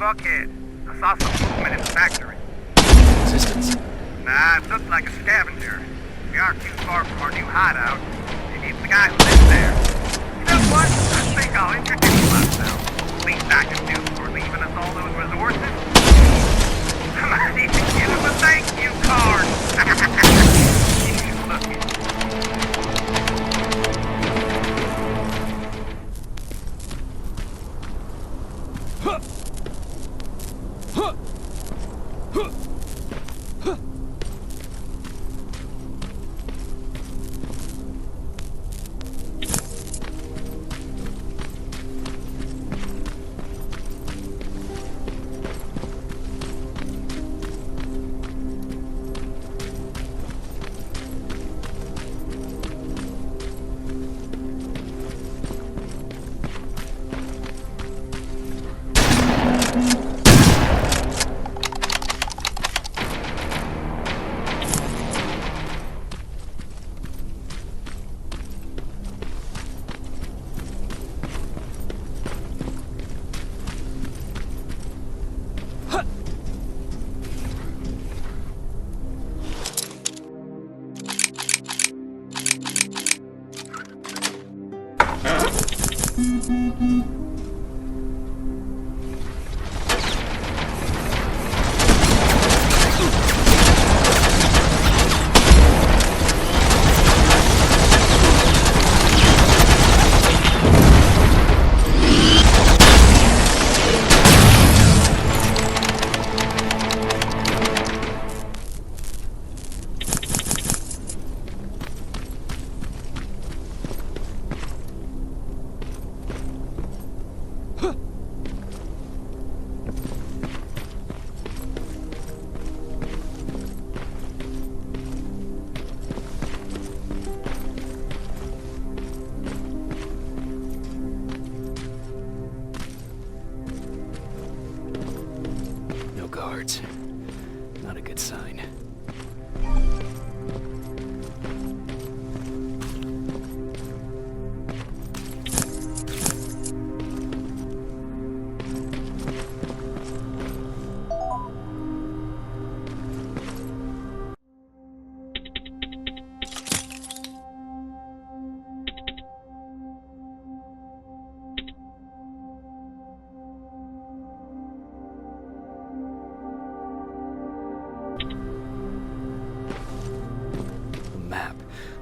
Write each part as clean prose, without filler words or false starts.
Buckhead. I saw some movement in the factory. Resistance? Nah, it looks like a scavenger. We aren't too far from our new hideout. Maybe it's the guy who lives there. You know what? I think I'll introduce myself. Least I can do for leaving us all those resources. I might even give him a thank you card. He's looking. Not a good sign.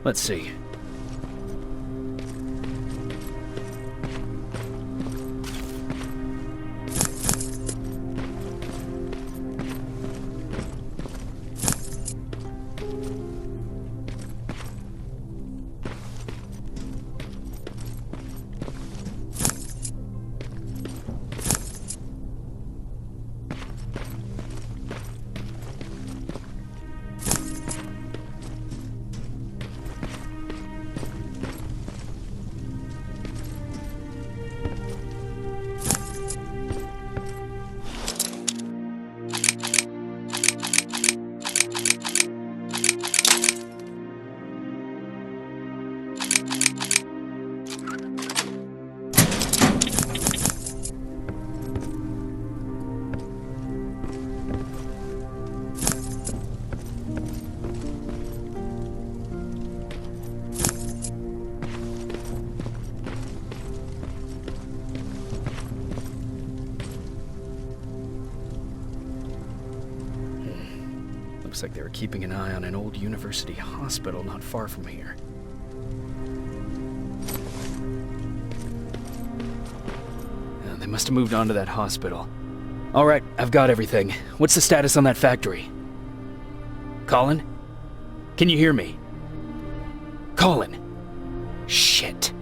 Let's see. Looks like they were keeping an eye on an old university hospital not far from here. They must have moved on to that hospital. All right, I've got everything. What's the status on that factory? Colin? Can you hear me? Colin! Shit.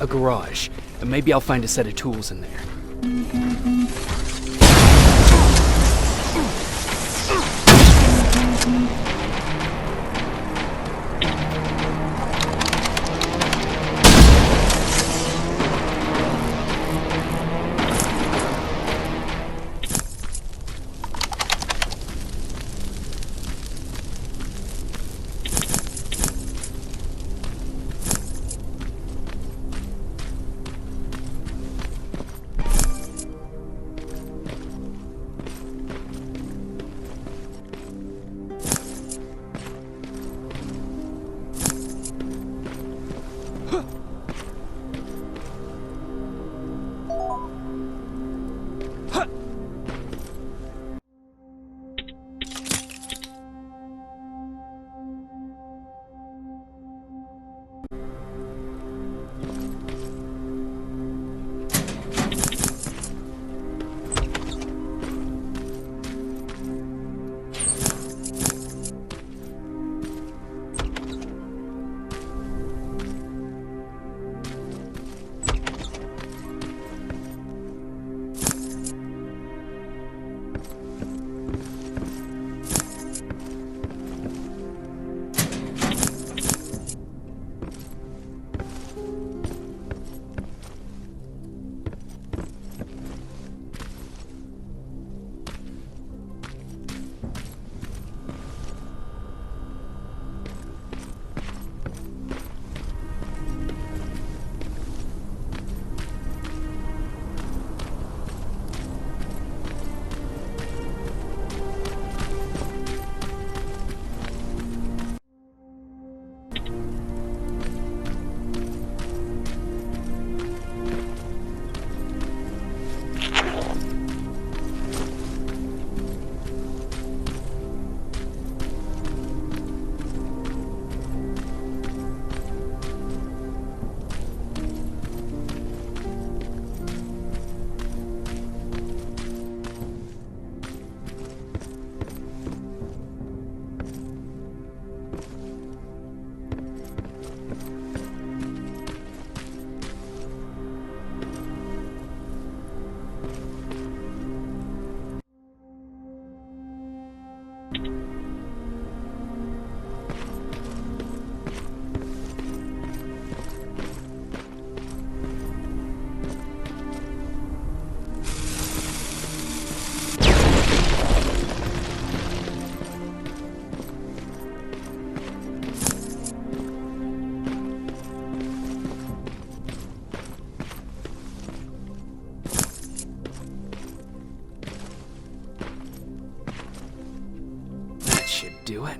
A garage. Maybe I'll find a set of tools in there. Do it.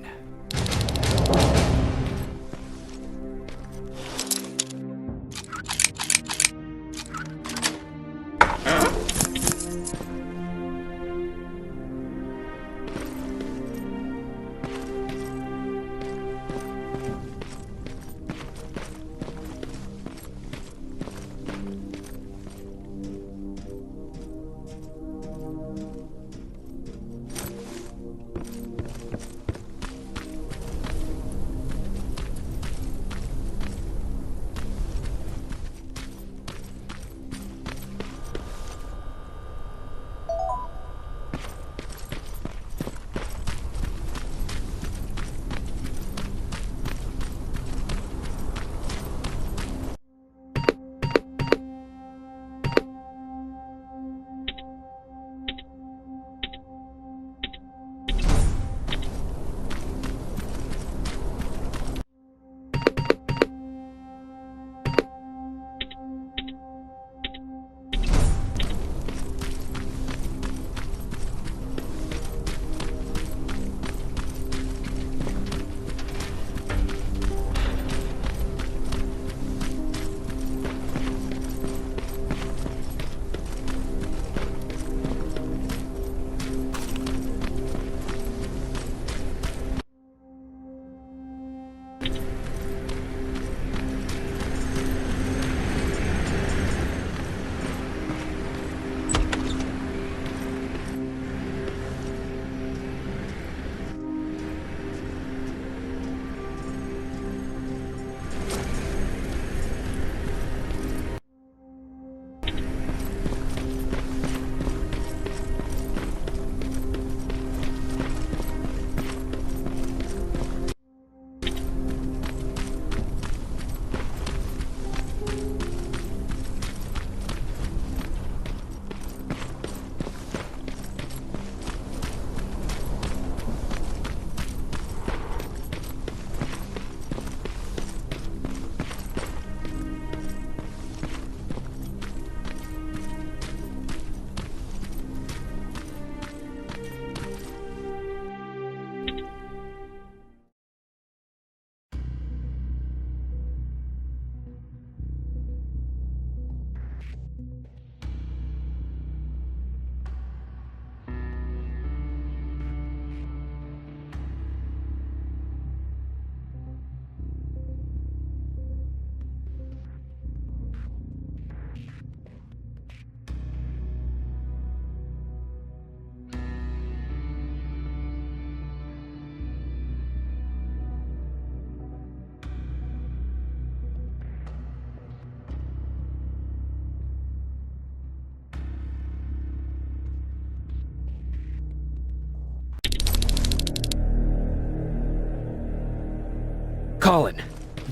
Colin,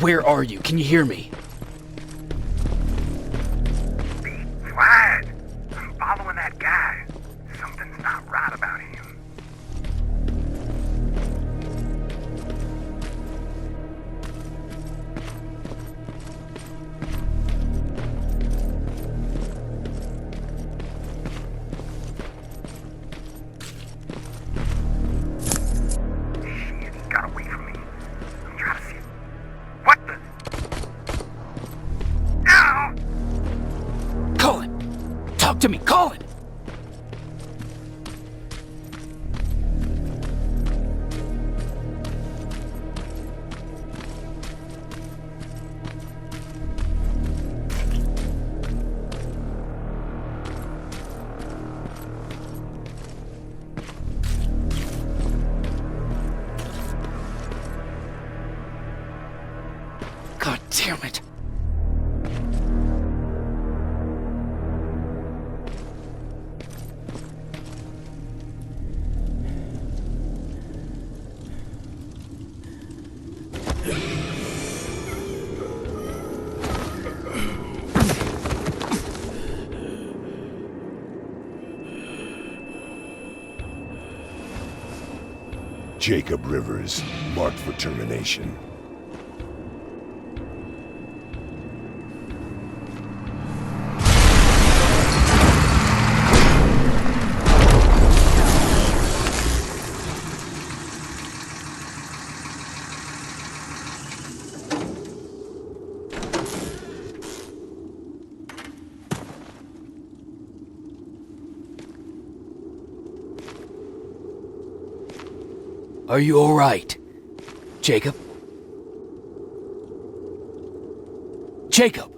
where are you? Can you hear me? Be quiet. I'm following that guy. Something's not right about him. Shit, he got away from me. I'm trying to see. What the? Ow! Colin! Talk to me, Colin! God damn it. Jacob Rivers, marked for termination. Are you all right? Jacob? Jacob!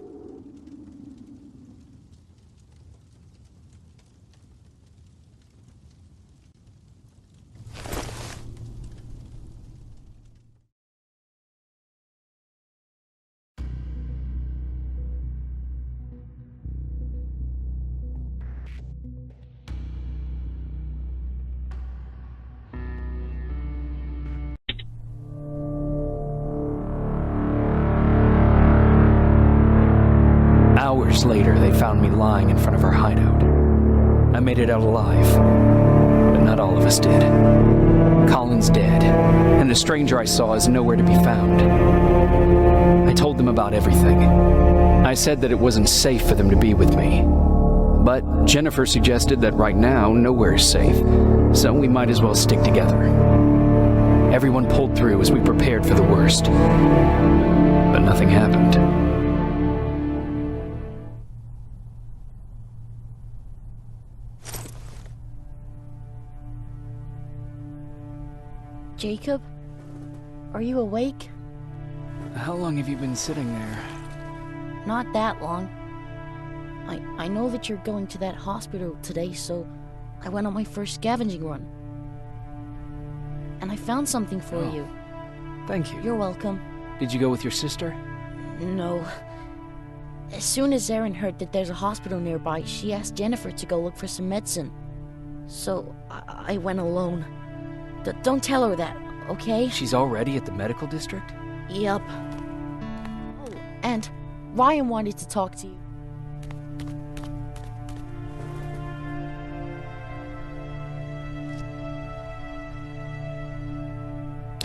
Hours later, they found me lying in front of our hideout. I made it out alive, but not all of us did. Colin's dead, and the stranger I saw is nowhere to be found. I told them about everything. I said that it wasn't safe for them to be with me. But Jennifer suggested that right now, nowhere is safe, so we might as well stick together. Everyone pulled through as we prepared for the worst. But nothing happened. Jacob? Are you awake? How long have you been sitting there? Not that long. I know that you're going to that hospital today, so I went on my first scavenging run. And I found something for you. Thank you. You're welcome. Did you go with your sister? No. As soon as Erin heard that there's a hospital nearby, she asked Jennifer to go look for some medicine. So I went alone. Don't tell her that, okay? She's already at the medical district? Yup. Oh, and Ryan wanted to talk to you.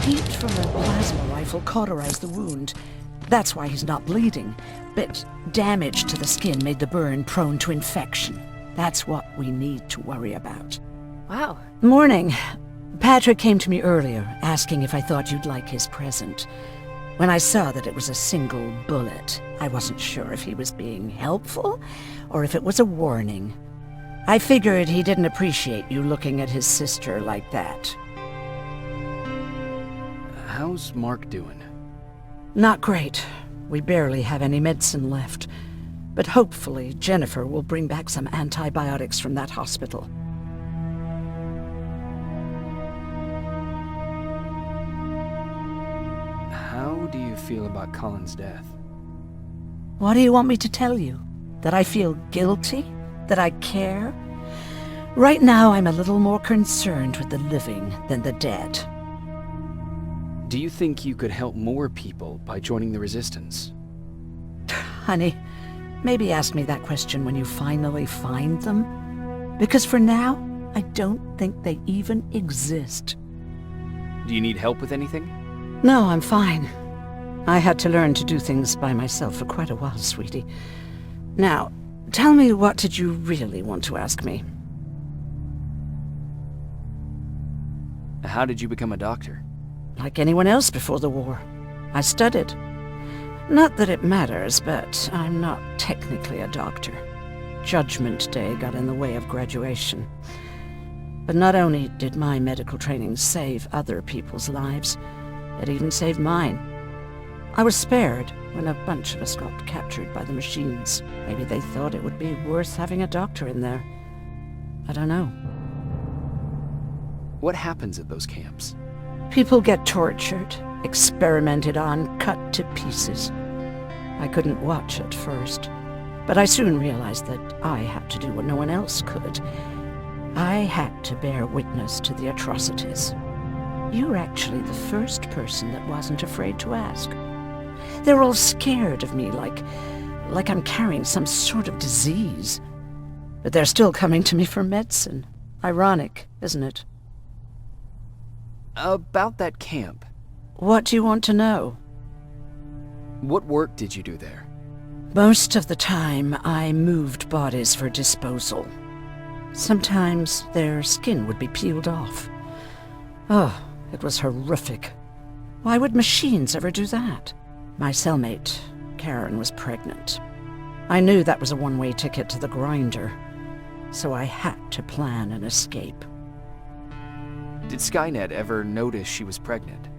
Heat from a plasma rifle cauterized the wound. That's why he's not bleeding. But damage to the skin made the burn prone to infection. That's what we need to worry about. Wow. Morning. Patrick came to me earlier, asking if I thought you'd like his present. When I saw that it was a single bullet, I wasn't sure if he was being helpful or if it was a warning. I figured he didn't appreciate you looking at his sister like that. How's Mark doing? Not great. We barely have any medicine left. But hopefully Jennifer will bring back some antibiotics from that hospital. How do you feel about Colin's death? What do you want me to tell you? That I feel guilty? That I care? Right now I'm a little more concerned with the living than the dead. Do you think you could help more people by joining the Resistance? Honey, maybe ask me that question when you finally find them. Because for now, I don't think they even exist. Do you need help with anything? No, I'm fine. I had to learn to do things by myself for quite a while, sweetie. Now, tell me, what did you really want to ask me? How did you become a doctor? Like anyone else before the war. I studied. Not that it matters, but I'm not technically a doctor. Judgment Day got in the way of graduation. But not only did my medical training save other people's lives, it even saved mine. I was spared when a bunch of us got captured by the machines. Maybe they thought it would be worth having a doctor in there. I don't know. What happens at those camps? People get tortured, experimented on, cut to pieces. I couldn't watch at first, but I soon realized that I had to do what no one else could. I had to bear witness to the atrocities. You're actually the first person that wasn't afraid to ask. They're all scared of me, like I'm carrying some sort of disease. But they're still coming to me for medicine. Ironic, isn't it? About that camp. What do you want to know? What work did you do there? Most of the time, I moved bodies for disposal. Sometimes their skin would be peeled off. Oh, it was horrific. Why would machines ever do that? My cellmate, Karen, was pregnant. I knew that was a one-way ticket to the grinder, so I had to plan an escape. Did Skynet ever notice she was pregnant?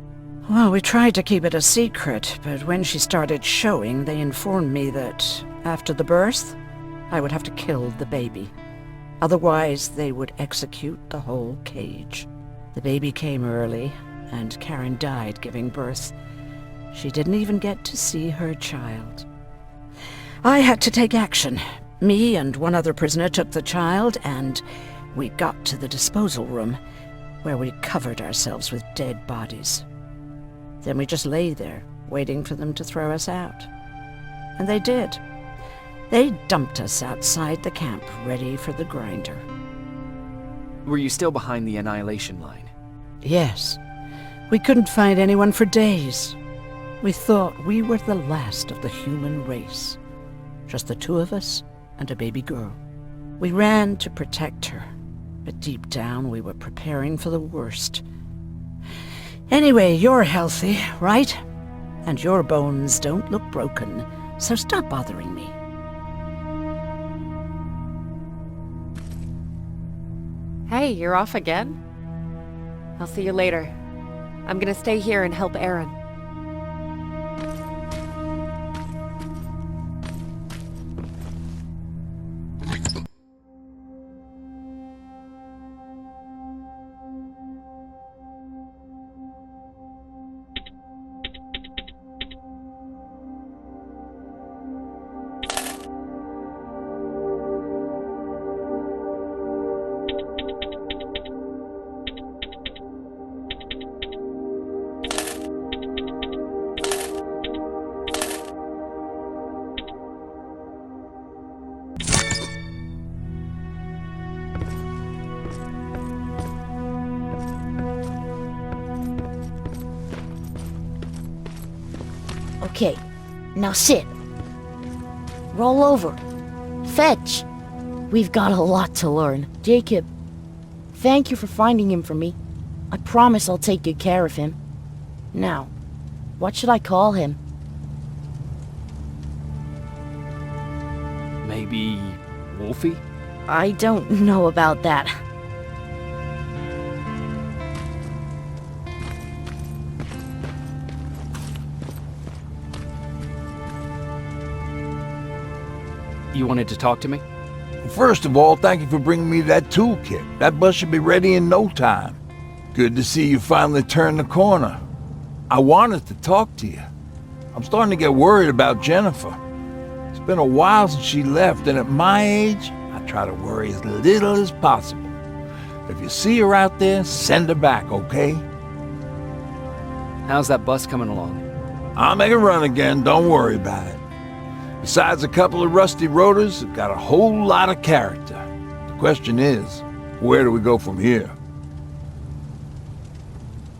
Well, we tried to keep it a secret, but when she started showing, they informed me that after the birth, I would have to kill the baby. Otherwise, they would execute the whole cage. The baby came early, and Karen died giving birth. She didn't even get to see her child. I had to take action. Me and one other prisoner took the child, and we got to the disposal room, where we covered ourselves with dead bodies. Then we just lay there, waiting for them to throw us out. And they did. They dumped us outside the camp, ready for the grinder. Were you still behind the annihilation line? Yes. We couldn't find anyone for days. We thought we were the last of the human race. Just the two of us and a baby girl. We ran to protect her, but deep down we were preparing for the worst. Anyway, you're healthy, right? And your bones don't look broken, so stop bothering me. Hey, you're off again? I'll see you later. I'm gonna stay here and help Aaron. Okay, now sit. Roll over. Fetch. We've got a lot to learn. Jacob, thank you for finding him for me. I promise I'll take good care of him. Now, what should I call him? Maybe Wolfie? I don't know about that. You wanted to talk to me? First of all, thank you for bringing me that toolkit. That bus should be ready in no time. Good to see you finally turned the corner. I wanted to talk to you. I'm starting to get worried about Jennifer. It's been a while since she left, and at my age, I try to worry as little as possible. If you see her out there, send her back, okay? How's that bus coming along? I'll make a run again, don't worry about it. Besides a couple of rusty rotors, it got a whole lot of character. The question is, where do we go from here?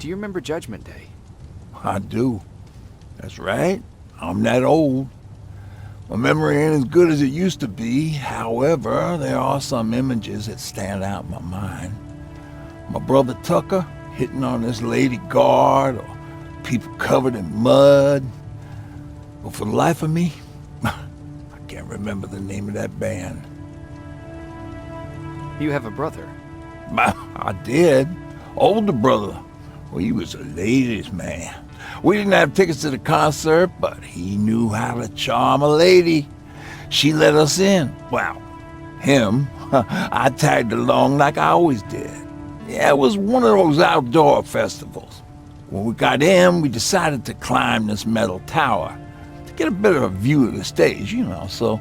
Do you remember Judgment Day? I do. That's right. I'm that old. My memory ain't as good as it used to be. However, there are some images that stand out in my mind. My brother Tucker hitting on this lady guard, or people covered in mud. But for the life of me, I can't remember the name of that band. You have a brother. I did. Older brother. Well, he was a ladies' man. We didn't have tickets to the concert, but he knew how to charm a lady. She let us in. Well, him. I tagged along like I always did. Yeah, it was one of those outdoor festivals. When we got in, we decided to climb this metal tower to get a better view of the stage, you know. So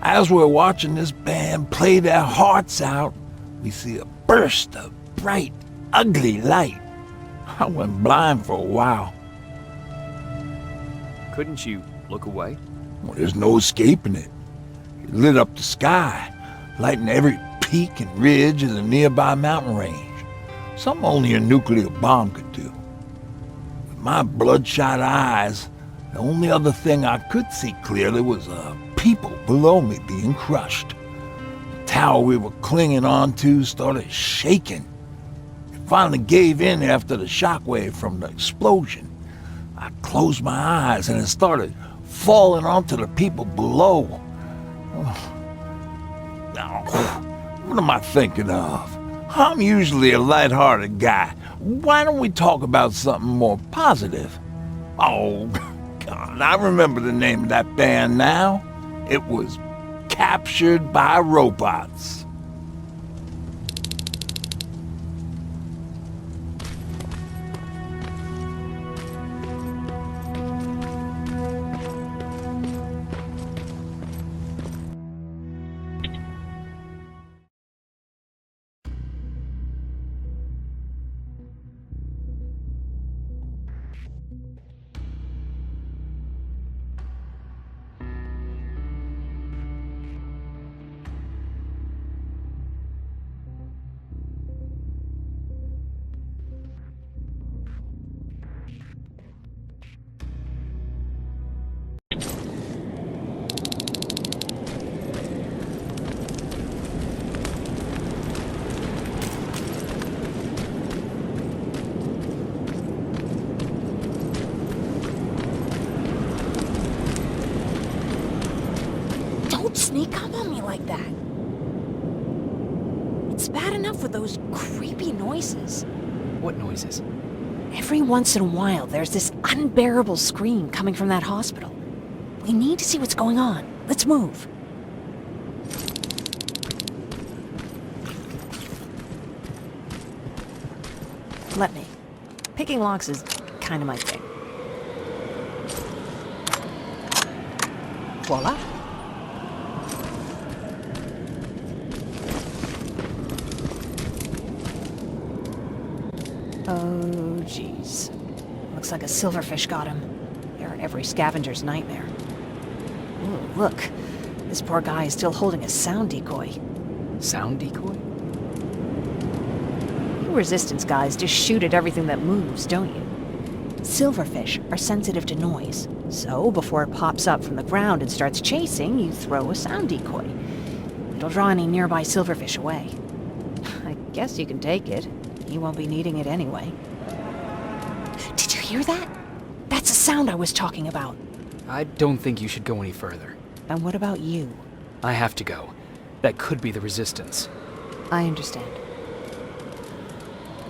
as we're watching this band play their hearts out, we see a burst of bright, ugly light. I went blind for a while. Couldn't you look away? Well, there's no escaping it. It lit up the sky, lighting every peak and ridge of the nearby mountain range. Something only a nuclear bomb could do. With my bloodshot eyes, the only other thing I could see clearly was people below me being crushed. The tower we were clinging onto started shaking. It finally gave in after the shockwave from the explosion. I closed my eyes and it started falling onto the people below. Now, what am I thinking of? I'm usually a lighthearted guy. Why don't we talk about something more positive? Oh, God, I remember the name of that band now. It was Captured by Robots. Don't sneak up on me like that. It's bad enough with those creepy noises. What noises? Every once in a while, there's this unbearable scream coming from that hospital. We need to see what's going on. Let's move. Let me. Picking locks is kind of my thing. Voila. Oh, jeez. Looks like a silverfish got him. They're every scavenger's nightmare. Ooh, look. This poor guy is still holding a sound decoy. Sound decoy? You Resistance guys just shoot at everything that moves, don't you? Silverfish are sensitive to noise, so before it pops up from the ground and starts chasing, you throw a sound decoy. It'll draw any nearby silverfish away. I guess you can take it. You won't be needing it anyway. Did you hear that? That's a sound I was talking about. I don't think you should go any further. And what about you? I have to go. That could be the Resistance. I understand.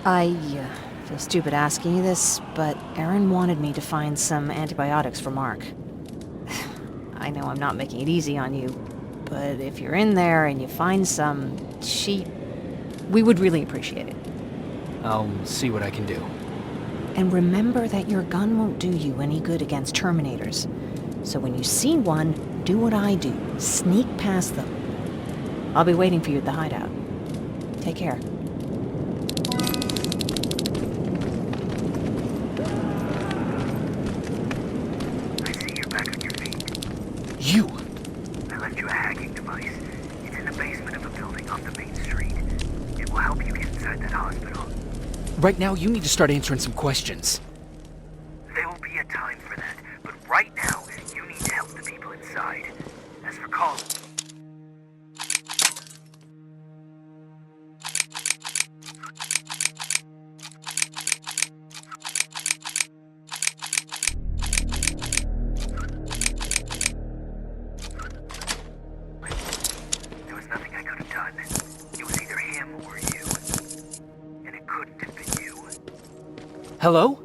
I feel stupid asking you this, but Erin wanted me to find some antibiotics for Mark. I know I'm not making it easy on you, but if you're in there and you find some, we would really appreciate it. I'll see what I can do. And remember that your gun won't do you any good against Terminators. So when you see one, do what I do. Sneak past them. I'll be waiting for you at the hideout. Take care. Right now, you need to start answering some questions. There will be a time for that, but right now, you need to help the people inside. As for Colin... There was nothing I could have done. It was either him or you. And it couldn't have been you. Hello?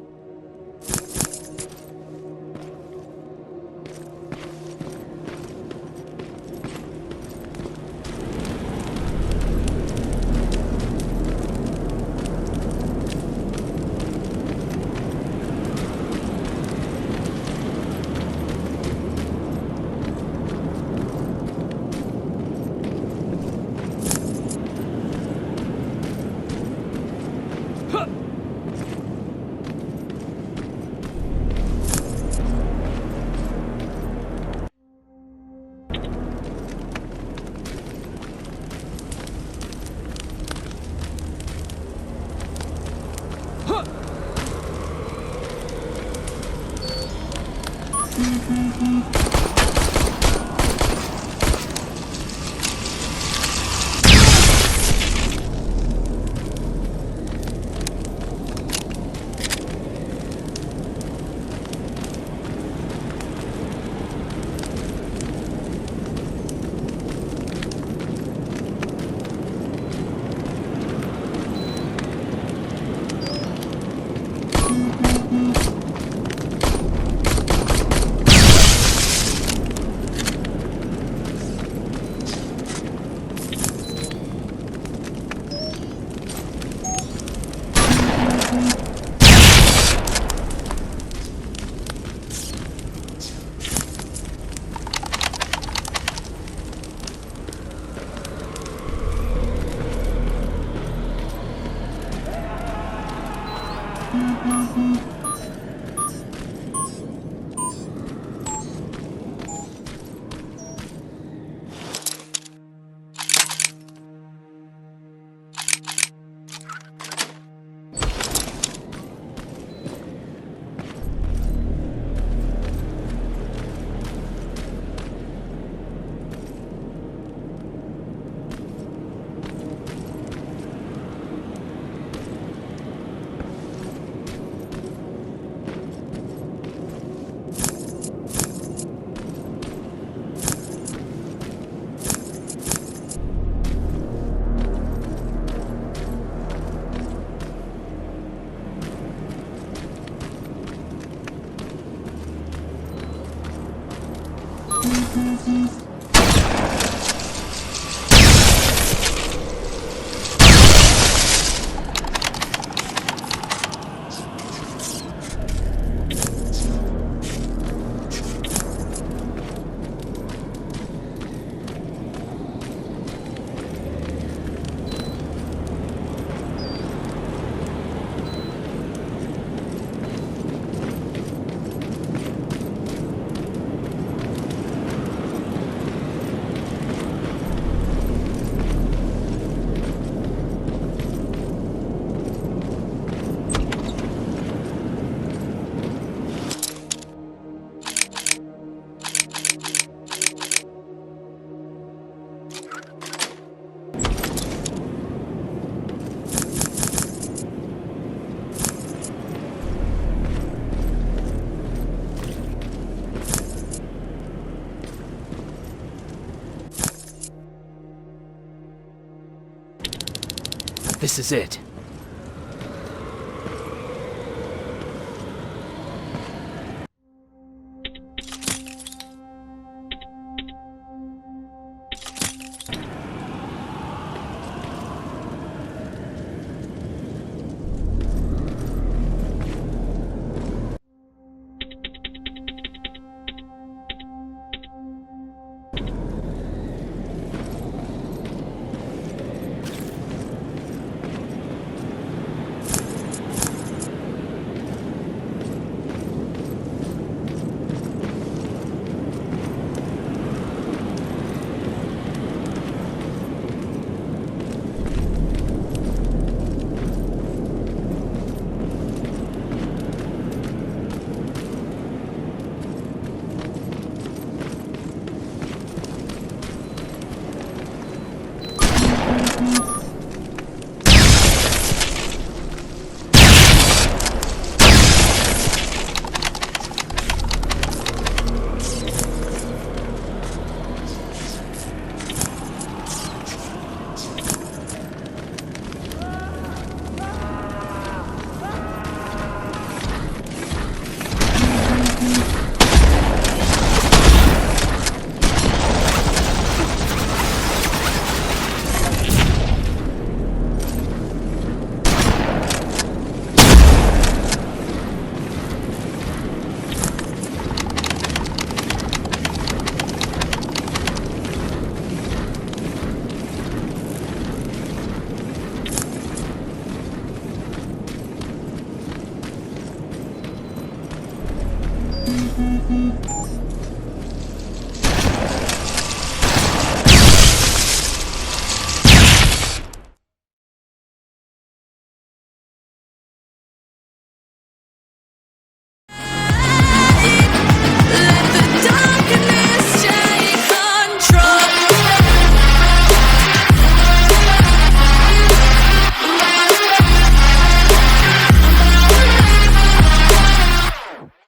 This is it.